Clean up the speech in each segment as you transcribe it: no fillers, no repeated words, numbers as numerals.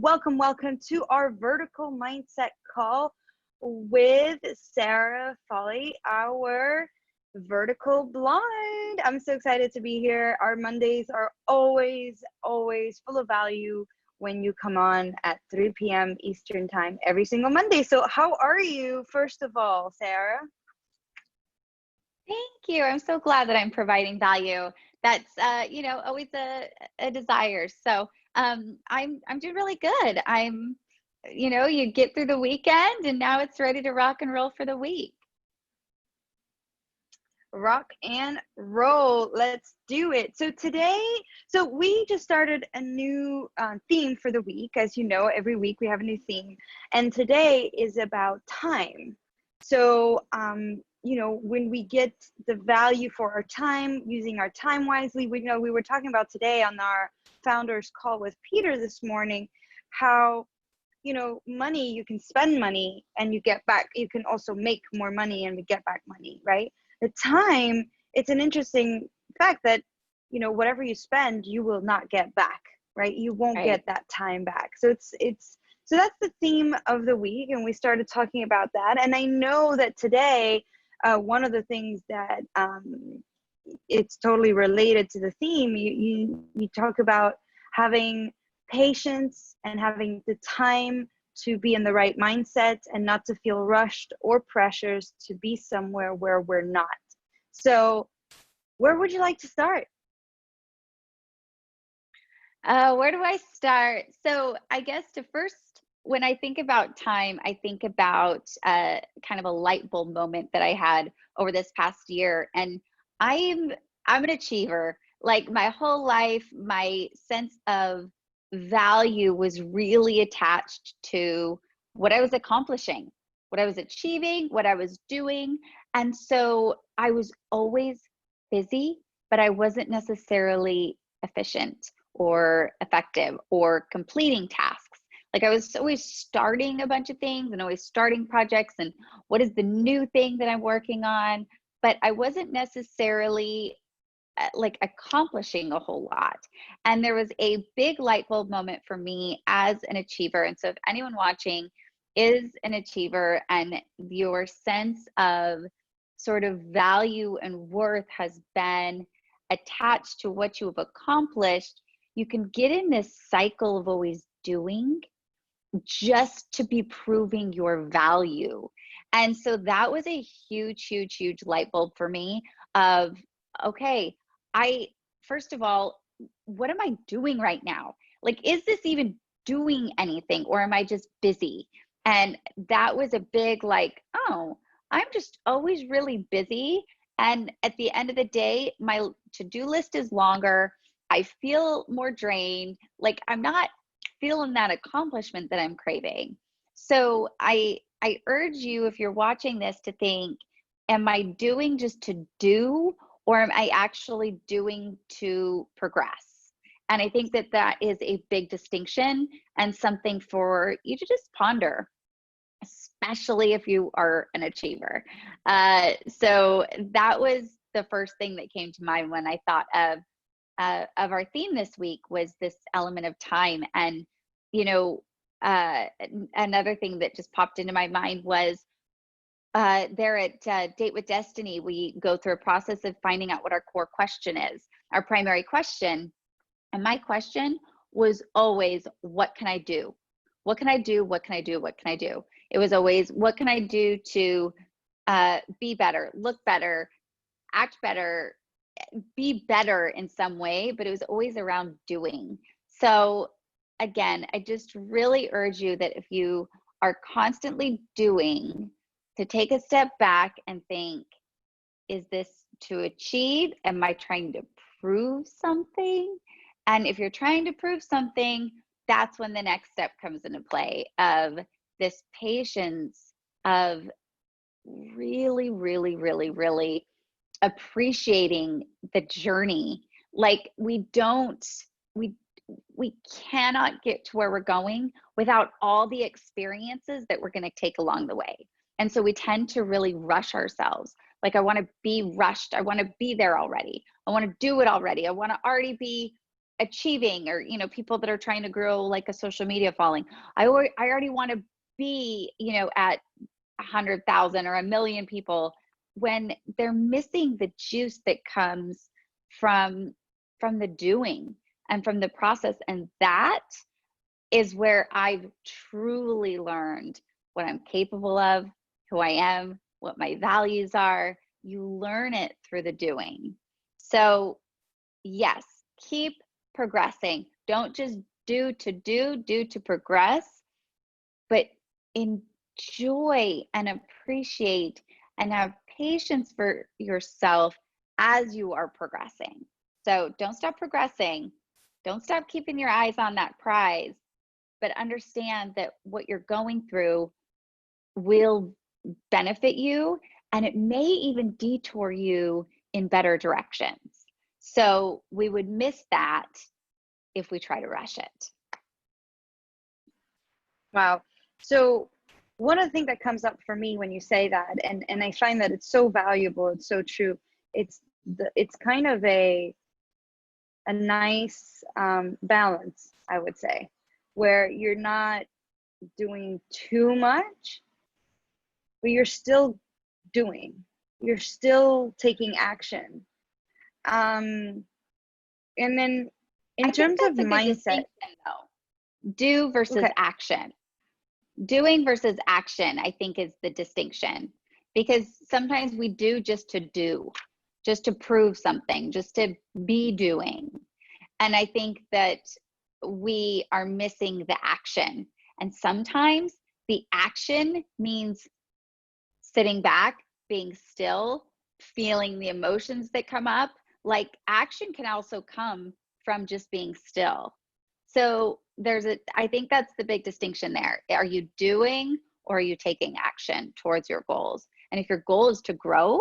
Welcome to our vertical mindset call with Sarah Foley, our vertical blind. I'm so excited to be here. Our Mondays are always full of value when you come on at 3 p.m. Eastern time every single Monday. So how are you, first of all, Sarah? Thank you. I'm so glad that I'm providing value. That's always a desire. So I'm doing really good. You get through the weekend and now it's ready to rock and roll for the week. Rock and roll. Let's do it. So we just started a new theme for the week. As you know, every week we have a new theme, and today is about time. So when we get the value for our time, using our time wisely, we were talking about today on our founders call with Peter this morning, how money, you can spend money and you get back, you can also make more money and we get back money, right? The time, it's an interesting fact that whatever you spend, you will not get back, right? You won't get that time back. So so that's the theme of the week, and we started talking about that. And I know that today, one of the things that it's totally related to the theme, you talk about having patience and having the time to be in the right mindset and not to feel rushed or pressures to be somewhere where we're not. So where would you like to start? Where do I start? So I guess when I think about time, I think about kind of a light bulb moment that I had over this past year. And I'm an achiever. Like my whole life, my sense of value was really attached to what I was accomplishing, what I was achieving, what I was doing. And so I was always busy, but I wasn't necessarily efficient or effective or completing tasks. Like I was always starting a bunch of things and always starting projects and what is the new thing that I'm working on, but I wasn't necessarily like accomplishing a whole lot. And there was a big light bulb moment for me as an achiever. And so if anyone watching is an achiever and your sense of sort of value and worth has been attached to what you have accomplished, you can get in this cycle of always doing just to be proving your value. And so that was a huge light bulb for me of, okay, first of all, what am I doing right now? Like, is this even doing anything, or am I just busy? And that was a big like, oh, I'm just always really busy. And at the end of the day, my to-do list is longer. I feel more drained. Like I'm not feeling that accomplishment that I'm craving. So I urge you, if you're watching this, to think, am I doing just to do, or am I actually doing to progress? And I think that that is a big distinction and something for you to just ponder, especially if you are an achiever. So that was the first thing that came to mind when I thought of our theme this week, was this element of time. And another thing that just popped into my mind was there at Date with Destiny, we go through a process of finding out what our core question is, our primary question. And my question was always, what can I do? What can I do? What can I do? What can I do? It was always, what can I do to be better, look better, act better, be better in some way, but it was always around doing. So again, I just really urge you that if you are constantly doing, to take a step back and think, is this to achieve? Am I trying to prove something? And if you're trying to prove something, that's when the next step comes into play, of this patience of really appreciating the journey. Like we cannot get to where we're going without all the experiences that we're going to take along the way. And so we tend to really rush ourselves. Like, I want to be rushed. I want to be there already. I want to do it already. I want to already be achieving, or, people that are trying to grow like a social media following. I already want to be, at 100,000 or 1 million people, when they're missing the juice that comes from the doing and from the process. And that is where I've truly learned what I'm capable of, who I am, what my values are. You learn it through the doing. So yes, keep progressing. Don't just do to progress, but enjoy and appreciate and have patience for yourself as you are progressing. So don't stop progressing. Don't stop keeping your eyes on that prize, but understand that what you're going through will benefit you, and it may even detour you in better directions. So we would miss that if we try to rush it. Wow. So one of the things that comes up for me when you say that, and I find that it's so valuable, it's so true. It's kind of a nice balance, I would say, where you're not doing too much, but you're still doing. You're still taking action. And then in terms of mindset, though, do versus action. Doing versus action, I think, is the distinction, because sometimes we do, just to prove something, just to be doing. And I think that we are missing the action. And sometimes the action means sitting back, being still, feeling the emotions that come up. Like, action can also come from just being still. So I think that's the big distinction there. Are you doing, or are you taking action towards your goals? And if your goal is to grow,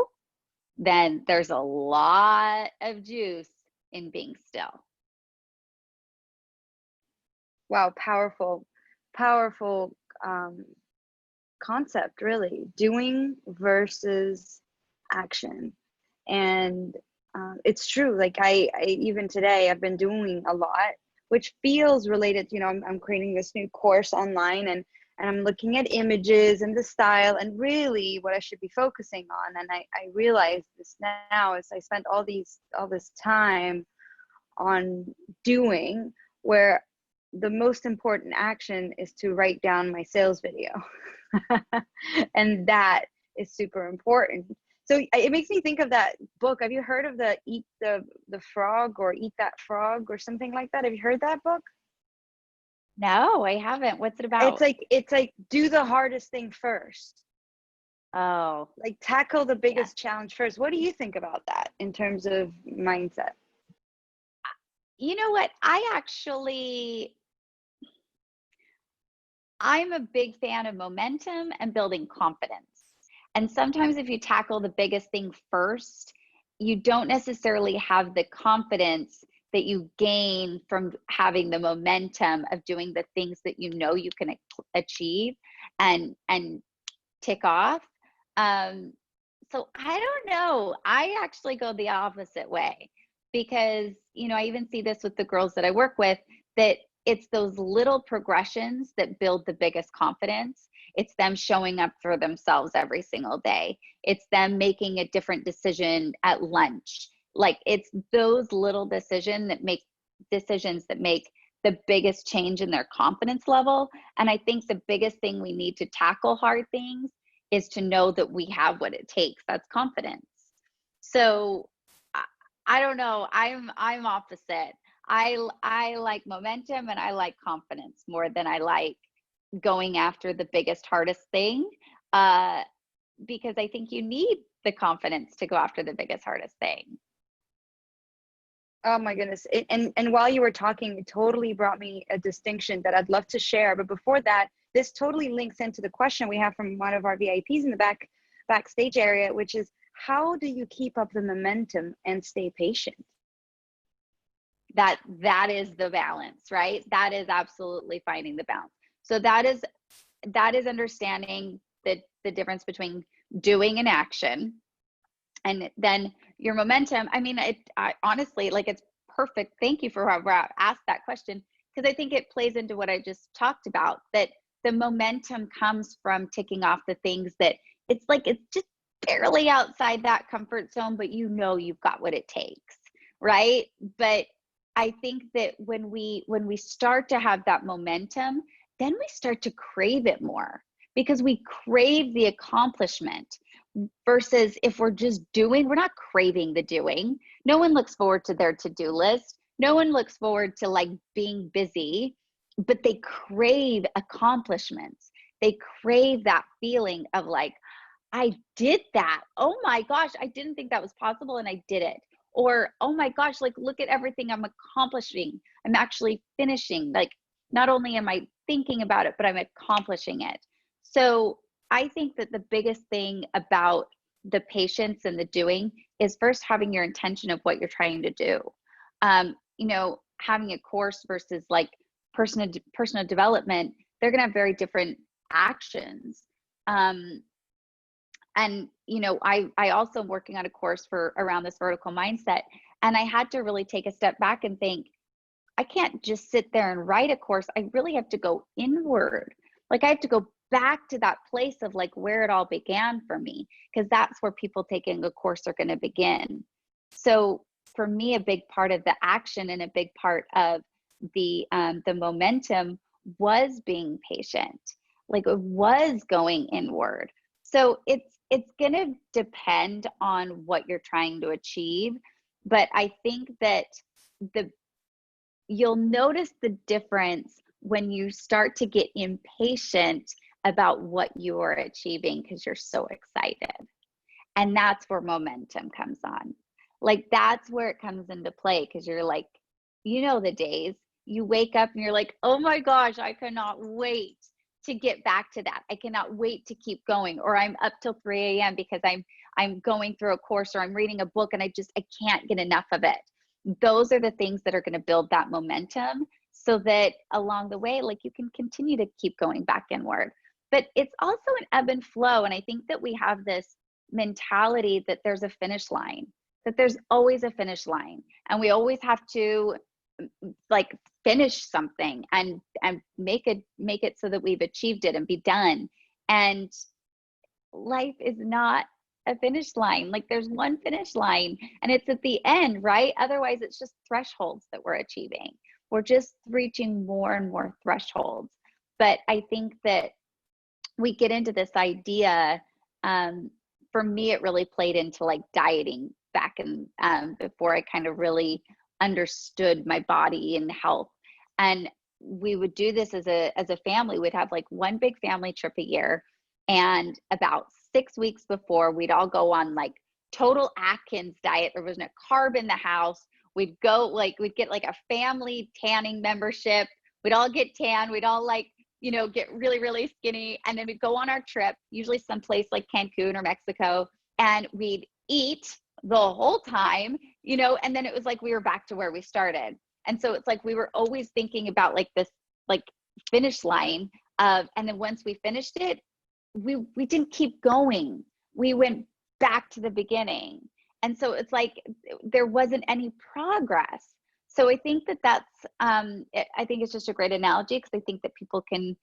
then there's a lot of juice in being still. Wow, powerful concept, really. Doing versus action. And it's true. Like I even today, I've been doing a lot, which feels related. I'm creating this new course online, and I'm looking at images and the style, and really what I should be focusing on. And I realize this now, as I spent all this time on doing, where the most important action is to write down my sales video. And that is super important. So it makes me think of that book. Have you heard of the Eat the Frog, or Eat That Frog, or something like that? Have you heard that book? No, I haven't. What's it about? It's like do the hardest thing first. Oh, like tackle the biggest challenge first. What do you think about that in terms of mindset? You know what? I'm a big fan of momentum and building confidence. And sometimes if you tackle the biggest thing first, you don't necessarily have the confidence that you gain from having the momentum of doing the things that you can achieve and tick off. So I don't know. I actually go the opposite way, because, I even see this with the girls that I work with, that it's those little progressions that build the biggest confidence. It's them showing up for themselves every single day. It's them making a different decision at lunch. Like, it's those little decisions that make the biggest change in their confidence level. And I think the biggest thing we need to tackle hard things is to know that we have what it takes. That's confidence. So I don't know. I'm opposite. I like momentum, and I like confidence more than I like going after the biggest, hardest thing, because I think you need the confidence to go after the biggest, hardest thing. Oh my goodness. And while you were talking, it totally brought me a distinction that I'd love to share. But before that, this totally links into the question we have from one of our VIPs in the backstage area, which is, how do you keep up the momentum and stay patient? That is the balance, right? That is absolutely finding the balance. So that is understanding the difference between doing and action. And then your momentum, I mean, I honestly, like, it's perfect. Thank you for asked that question, because I think it plays into what I just talked about, that the momentum comes from ticking off the things that it's like, it's just barely outside that comfort zone, but you know, you've got what it takes, right? But I think that when we start to have that momentum, then we start to crave it more, because we crave the accomplishment. Versus if we're just doing, we're not craving the doing. No one looks forward to their to-do list. No one looks forward to like being busy, but they crave accomplishments. They crave that feeling of like, I did that. Oh my gosh, I didn't think that was possible and I did it. Or, oh my gosh, like look at everything I'm accomplishing. I'm actually finishing. Like, not only am I thinking about it, but I'm accomplishing it. So I think that the biggest thing about the patience and the doing is first having your intention of what you're trying to do. You know, having a course versus like personal development, they're going to have very different actions. And you know, I also am working on a course for around this vertical mindset, and I had to really take a step back and think, I can't just sit there and write a course. I really have to go inward. Like I have to go back to that place of like where it all began for me, because that's where people taking a course are going to begin. So for me, a big part of the action and a big part of the momentum was being patient. Like it was going inward. So it's going to depend on what you're trying to achieve, but I think that you'll notice the difference when you start to get impatient about what you're achieving because you're so excited. And that's where momentum comes on. Like that's where it comes into play, because you're like, you know, the days you wake up and you're like, oh my gosh, I cannot wait to get back to that. I cannot wait to keep going. Or I'm up till 3 a.m. because I'm going through a course, or I'm reading a book and I can't get enough of it. Those are the things that are going to build that momentum, so that along the way, like you can continue to keep going back inward. But it's also an ebb and flow. And I think that we have this mentality that there's a finish line, that there's always a finish line, and we always have to like finish something and make it so that we've achieved it and be done. And life is not a finish line. Like there's one finish line and it's at the end, right? Otherwise it's just thresholds that we're achieving. We're just reaching more and more thresholds. But I think that we get into this idea, for me, it really played into like dieting back in, before I kind of really understood my body and health. And we would do this as a family. We'd have like one big family trip a year, and about 6 weeks before, we'd all go on like total Atkins diet. There wasn't a carb in the house. We'd get like a family tanning membership. We'd all get tan. We'd all like, you know, get really, really skinny. And then we'd go on our trip, usually someplace like Cancun or Mexico, and we'd eat the whole time, you know, and then it was like we were back to where we started. And so it's like we were always thinking about like this like finish line of, and then once we finished it, we didn't keep going. We went back to the beginning. And so it's like there wasn't any progress. So I think that I think it's just a great analogy, because I think that people can,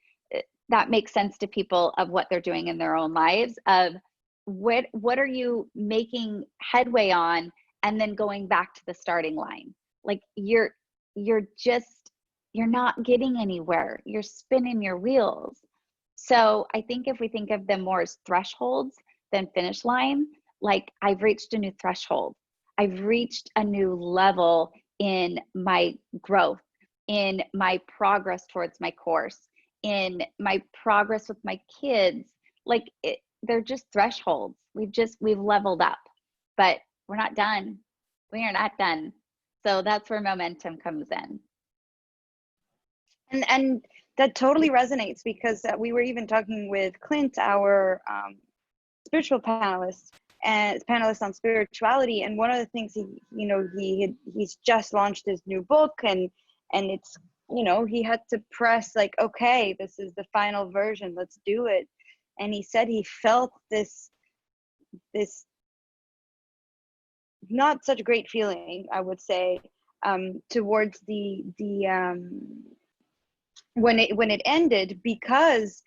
that makes sense to people of what they're doing in their own lives, of what are you making headway on, and then going back to the starting line. Like you're not getting anywhere. You're spinning your wheels. So I think if we think of them more as thresholds than finish line, like I've reached a new threshold. I've reached a new level in my growth, in my progress towards my course, in my progress with my kids. Like they're just thresholds. We've leveled up, but we're not done. We are not done. So that's where momentum comes in. And that totally resonates, because we were even talking with Clint, our spiritual panelist, and panelist on spirituality. And one of the things he's just launched his new book, and it's, you know, he had to press like, okay, this is the final version, let's do it. And he said he felt this not such a great feeling, I would say, towards when it ended, because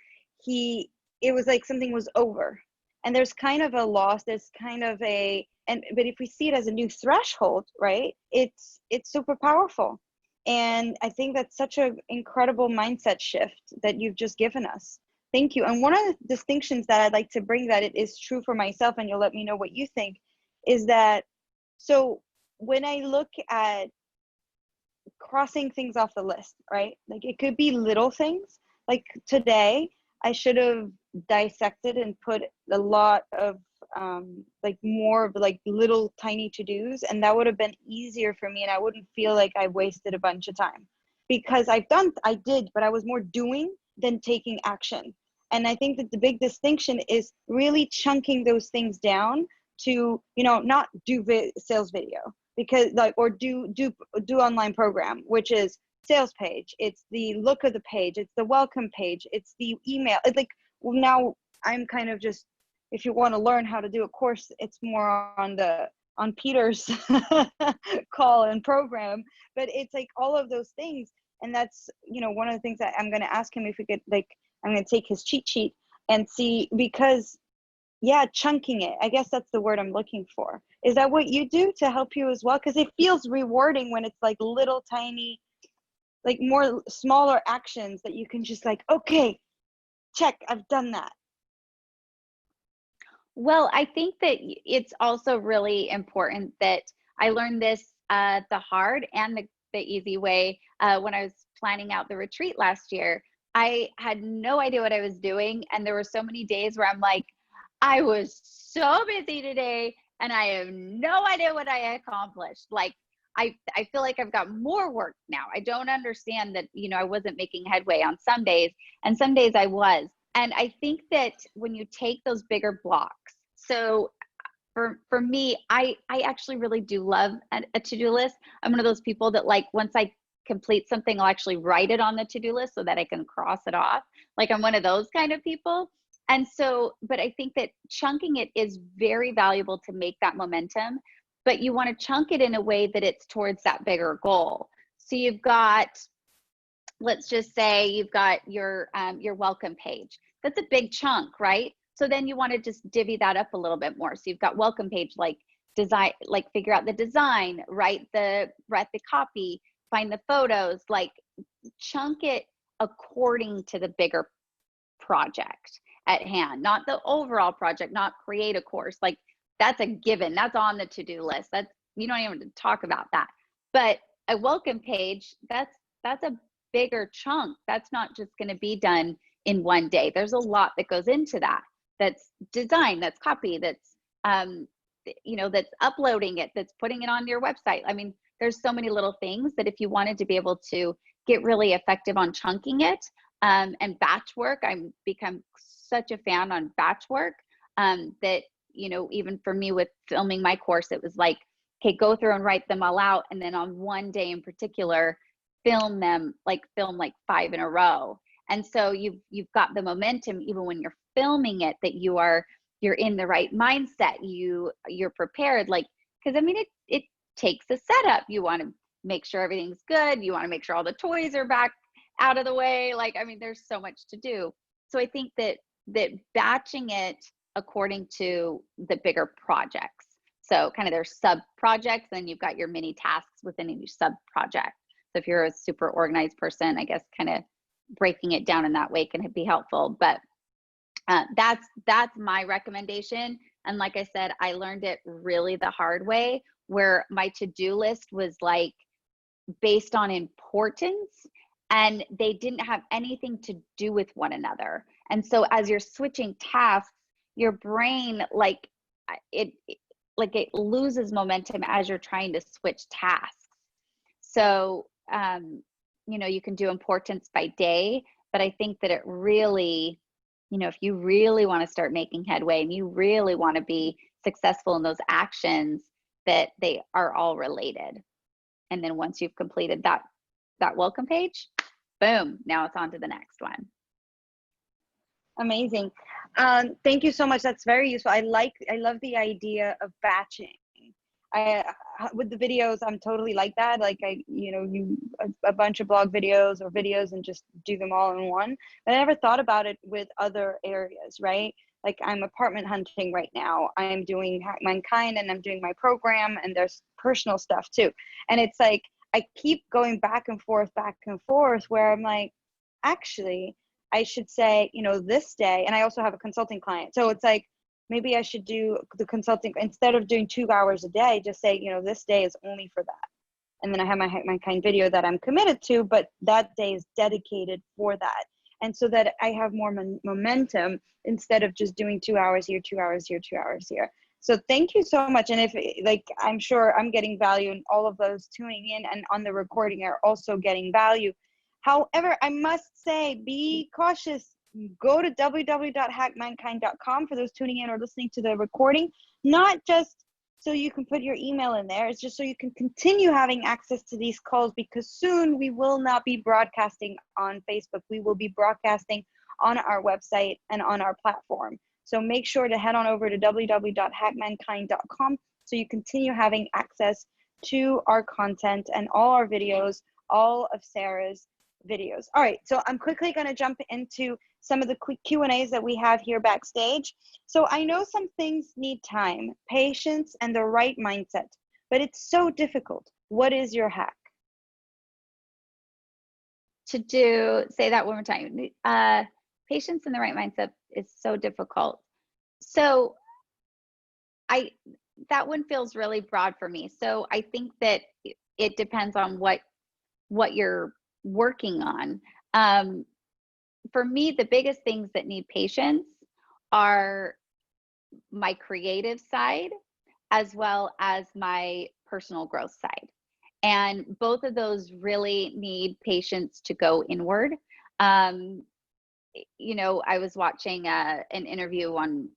it was like something was over, and there's kind of a loss, there's kind of but if we see it as a new threshold, right, it's super powerful. And I think that's such an incredible mindset shift that you've just given us. Thank you. And one of the distinctions that I'd like to bring, that it is true for myself, and you'll let me know what you think, is that, so when I look at crossing things off the list, right? Like it could be little things. Like today, I should have dissected and put a lot of like more of like little tiny to-dos, and that would have been easier for me, and I wouldn't feel like I wasted a bunch of time, because I did, but I was more doing than taking action. And I think that the big distinction is really chunking those things down to, not do sales video, because like, or do online program, which is sales page, it's the look of the page, it's the welcome page, it's the email. It's like, well, now I'm kind of just, if you want to learn how to do a course, it's more on Peter's call and program, but it's like all of those things. And that's, one of the things that I'm going to ask him, if we could, like, I'm going to take his cheat sheet and see, because chunking it, I guess that's the word I'm looking for. Is that what you do to help you as well? Because it feels rewarding when it's like little tiny, like more smaller actions that you can just like, okay, check, I've done that. Well, I think that it's also really important that I learned this the hard and the easy way when I was planning out the retreat last year. I had no idea what I was doing, and there were so many days where I'm like, I was so busy today and I have no idea what I accomplished. Like, I feel like I've got more work now. I don't understand that, I wasn't making headway on some days, and some days I was. And I think that when you take those bigger blocks, so for me, I actually really do love a to-do list. I'm one of those people that, like, once I complete something, I'll actually write it on the to-do list so that I can cross it off. Like, I'm one of those kind of people. And so, but I think that chunking it is very valuable to make that momentum, but you want to chunk it in a way that it's towards that bigger goal. So you've got, let's just say you've got your welcome page. That's a big chunk, right? So then you want to just divvy that up a little bit more. So you've got welcome page, like design, like figure out the design, write the copy, find the photos, like chunk it according to the bigger project at hand, not the overall project, not create a course. Like, that's a given, that's on the to-do list. That's, you don't even talk about that. But a welcome page, that's a bigger chunk. That's not just going to be done in one day. There's a lot that goes into that. That's design, that's copy, that's that's uploading it, that's putting it on your website. I mean, there's so many little things that if you wanted to be able to get really effective on chunking it, and batch work, I've become such a fan on batch work, that, even for me with filming my course, it was like, okay, go through and write them all out. And then on one day in particular, film like 5 in a row. And so you've got the momentum, even when you're filming it, that you're in the right mindset. You're prepared, like, because I mean, it takes a setup. You want to make sure everything's good. You want to make sure all the toys are back out of the way. Like, I mean, there's so much to do. So I think that batching it according to the bigger projects. So kind of there's sub projects, then you've got your mini tasks within each sub project. So if you're a super organized person, I guess kind of breaking it down in that way can be helpful. But that's my recommendation. And like I said, I learned it really the hard way, where my to-do list was like based on importance, and they didn't have anything to do with one another. And so as you're switching tasks, your brain, like it loses momentum as you're trying to switch tasks. So, you can do importance by day, but I think that it really, if you really want to start making headway and you really want to be successful in those actions, that they are all related. And then once you've completed that welcome page, boom, now it's on to the next one. Amazing. Thank you so much. That's very useful. I love the idea of batching. with the videos, I'm totally like that. Like a bunch of blog videos or videos and just do them all in one. But I never thought about it with other areas, right? Like I'm apartment hunting right now. I'm doing Hack Mankind and I'm doing my program, and there's personal stuff too. And it's like, I keep going back and forth, where I'm like, actually, I should say, this day, and I also have a consulting client. So it's like, maybe I should do the consulting instead of doing 2 hours a day, just say, this day is only for that. And then I have my kind video that I'm committed to, but that day is dedicated for that. And so that I have more momentum instead of just doing 2 hours here, 2 hours here, 2 hours here. So thank you so much. And I'm sure I'm getting value, and all of those tuning in and on the recording are also getting value. However, I must say, be cautious. Go to www.hackmankind.com for those tuning in or listening to the recording, not just so you can put your email in there. It's just so you can continue having access to these calls, because soon we will not be broadcasting on Facebook. We will be broadcasting on our website and on our platform. So make sure to head on over to www.hackmankind.com so you continue having access to our content and all our videos, all of Sarah's videos. All right, so I'm quickly going to jump into some of the quick Q&As that we have here backstage. So I know some things need time, patience, and the right mindset, but it's so difficult. What is your hack? Say that one more time. Patience and the right mindset is so difficult. So that one feels really broad for me. So I think that it depends on what you're working on. For me, the biggest things that need patience are my creative side as well as my personal growth side. And both of those really need patience to go inward. I was watching an interview on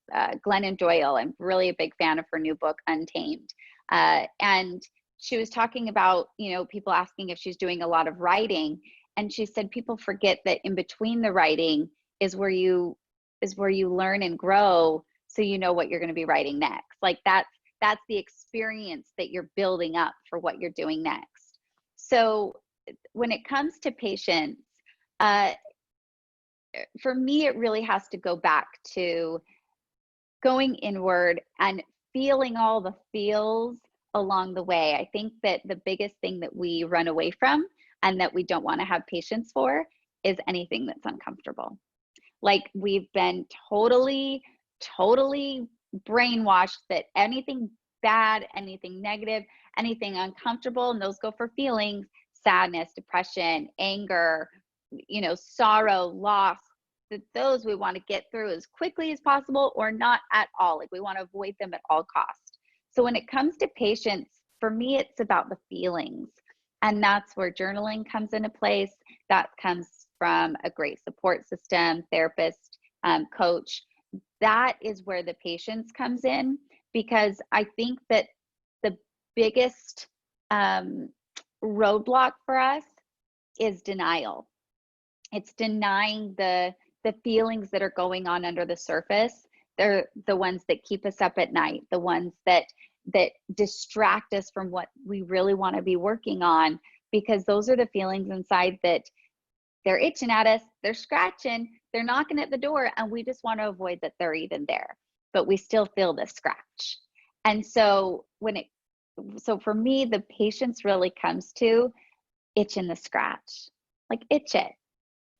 Glennon Doyle. I'm really a big fan of her new book, Untamed. And she was talking about, people asking if she's doing a lot of writing. And she said, people forget that in between the writing is where you learn and grow, so you know what you're going to be writing next. Like that's the experience that you're building up for what you're doing next. So when it comes to patience, for me, it really has to go back to going inward and feeling all the feels along the way. I think that the biggest thing that we run away from and that we don't want to have patience for is anything that's uncomfortable. Like, we've been totally brainwashed that anything bad, anything negative, anything uncomfortable, and those go for feelings, sadness, depression, anger, sorrow, loss, that those we want to get through as quickly as possible or not at all. Like, we want to avoid them at all costs. So when it comes to patience, for me, it's about the feelings. And that's where journaling comes into place. That comes from a great support system, therapist, coach. That is where the patience comes in, because I think that the biggest roadblock for us is denial. It's denying the feelings that are going on under the surface. They're the ones that keep us up at night, the ones that distract us from what we really want to be working on, because those are the feelings inside that they're itching at us, they're scratching, they're knocking at the door, and we just want to avoid that they're even there, but we still feel the scratch. And so for me, the patience really comes to itching the scratch. Like, itch it,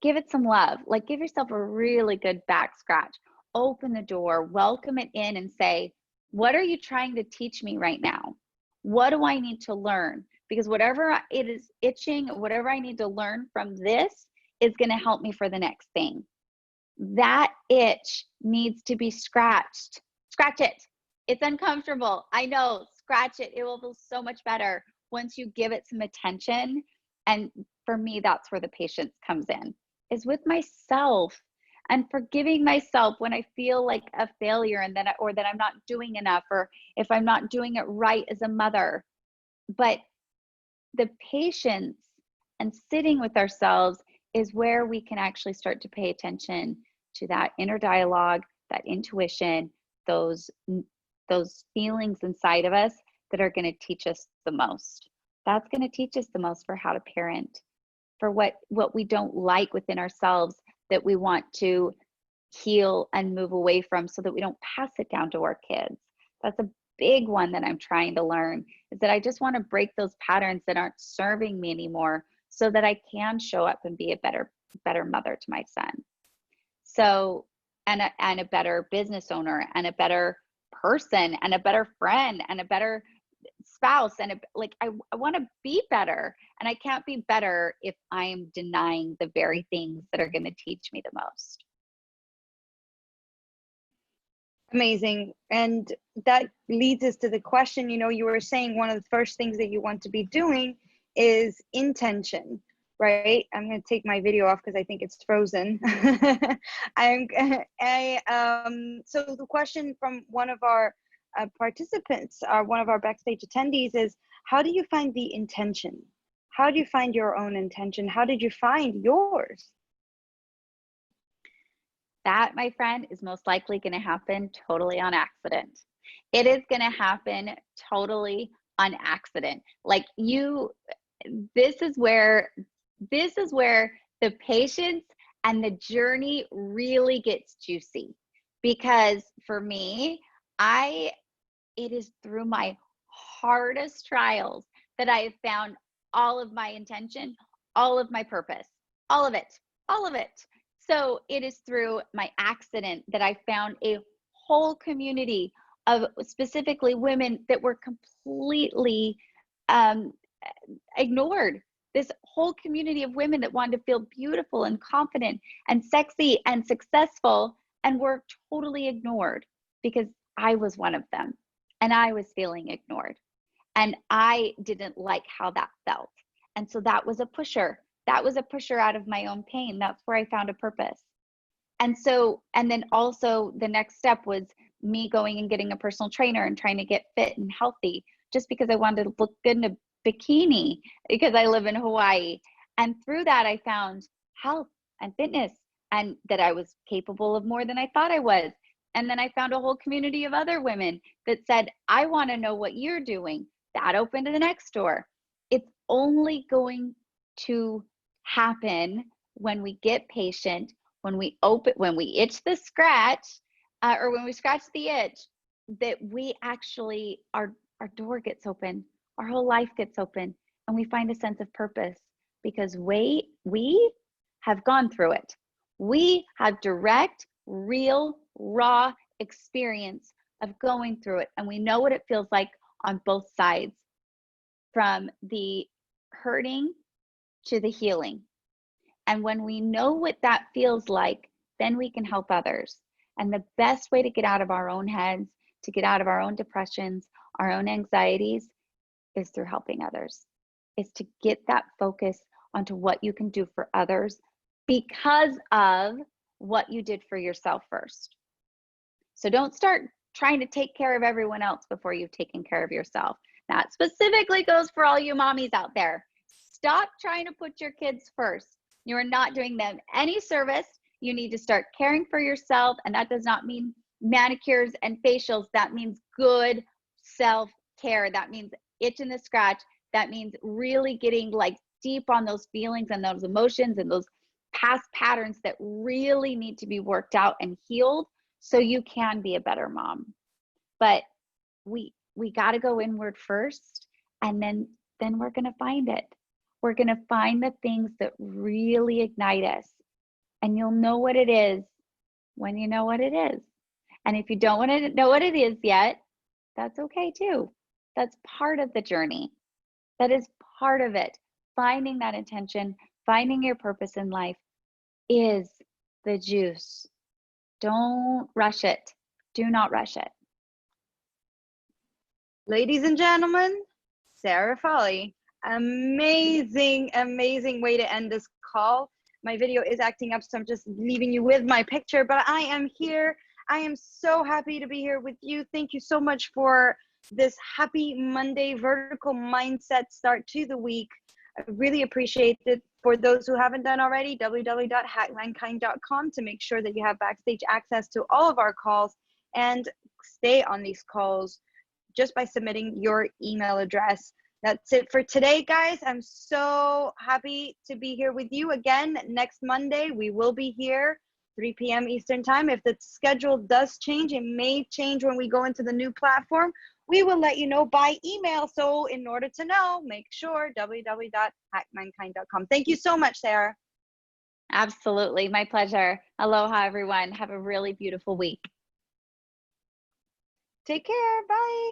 give it some love, like give yourself a really good back scratch, open the door, welcome it in, and say, what are you trying to teach me right now? What do I need to learn? Because whatever it is itching, whatever I need to learn from this is going to help me for the next thing. That itch needs to be scratched. Scratch it. It's uncomfortable. I know. Scratch it. It will feel so much better once you give it some attention. And for me, that's where the patience comes in, is with myself and forgiving myself when I feel like a failure and that I'm not doing enough, or if I'm not doing it right as a mother. But the patience and sitting with ourselves is where we can actually start to pay attention to that inner dialogue, that intuition, those feelings inside of us that are going to teach us the most. That's going to teach us the most for how to parent, for what we don't like within ourselves that we want to heal and move away from so that we don't pass it down to our kids. That's a big one that I'm trying to learn, is that I just want to break those patterns that aren't serving me anymore so that I can show up and be a better mother to my son. So, and a better business owner, and a better person, and a better friend, and a better spouse, and I want to be better, and I can't be better if I'm denying the very things that are going to teach me the most. Amazing. And that leads us to the question, you were saying one of the first things that you want to be doing is intention, right? I'm going to take my video off because I think it's frozen. So the question from one of our participants, one of our backstage attendees, is how do you find the intention? How do you find your own intention? How did you find yours? That, my friend, is most likely going to happen totally on accident. It is going to happen totally on accident. This is where the patience and the journey really gets juicy. Because for me, it is through my hardest trials that I have found all of my intention, all of my purpose, all of it. So it is through my accident that I found a whole community of specifically women that were completely ignored. This whole community of women that wanted to feel beautiful and confident and sexy and successful, and were totally ignored because I was one of them, and I was feeling ignored, and I didn't like how that felt. And so that was a pusher. That was a pusher out of my own pain. That's where I found a purpose. And then also the next step was me going and getting a personal trainer and trying to get fit and healthy, just because I wanted to look good in a bikini because I live in Hawaii. And through that, I found health and fitness, and that I was capable of more than I thought I was. And then I found a whole community of other women that said, I want to know what you're doing. That opened the next door. It's only going to happen when we get patient, when we itch the scratch, or when we scratch the itch, that we actually, our door gets open, our whole life gets open, and we find a sense of purpose, because we have gone through it. We have direct, real, raw experience of going through it, and we know what it feels like on both sides, from the hurting to the healing. And when we know what that feels like, then we can help others. And the best way to get out of our own heads, to get out of our own depressions, our own anxieties, is through helping others. Is to get that focus onto what you can do for others because of what you did for yourself first. So don't start trying to take care of everyone else before you've taken care of yourself. That specifically goes for all you mommies out there. Stop trying to put your kids first. You are not doing them any service. You need to start caring for yourself. And that does not mean manicures and facials. That means good self-care. That means itching the scratch. That means really getting deep on those feelings and those emotions and those past patterns that really need to be worked out and healed so you can be a better mom. But we got to go inward first, and then we're going to find it. We're going to find the things that really ignite us. And you'll know what it is when you know what it is. And if you don't want to know what it is yet, that's okay too. That's part of the journey. That is part of it. Finding that intention, finding your purpose in life is the juice. Don't rush it. Do not rush it. Ladies and gentlemen, Sarah Foley. Amazing way to end this call. My video is acting up, so I'm just leaving you with my picture, but I am here. I am so happy to be here with you. Thank you so much for this happy Monday vertical mindset start to the week. I really appreciate it. For those who haven't done already, www.hackmankind.com to make sure that you have backstage access to all of our calls and stay on these calls. just by submitting your email address. That's it for today, guys. I'm so happy to be here with you again. Next Monday, we will be here, 3 p.m. Eastern time. If the schedule does change, it may change when we go into the new platform. We will let you know by email. So in order to know, make sure www.hackmankind.com. Thank you so much, Sarah. Absolutely. My pleasure. Aloha, everyone. Have a really beautiful week. Take care. Bye.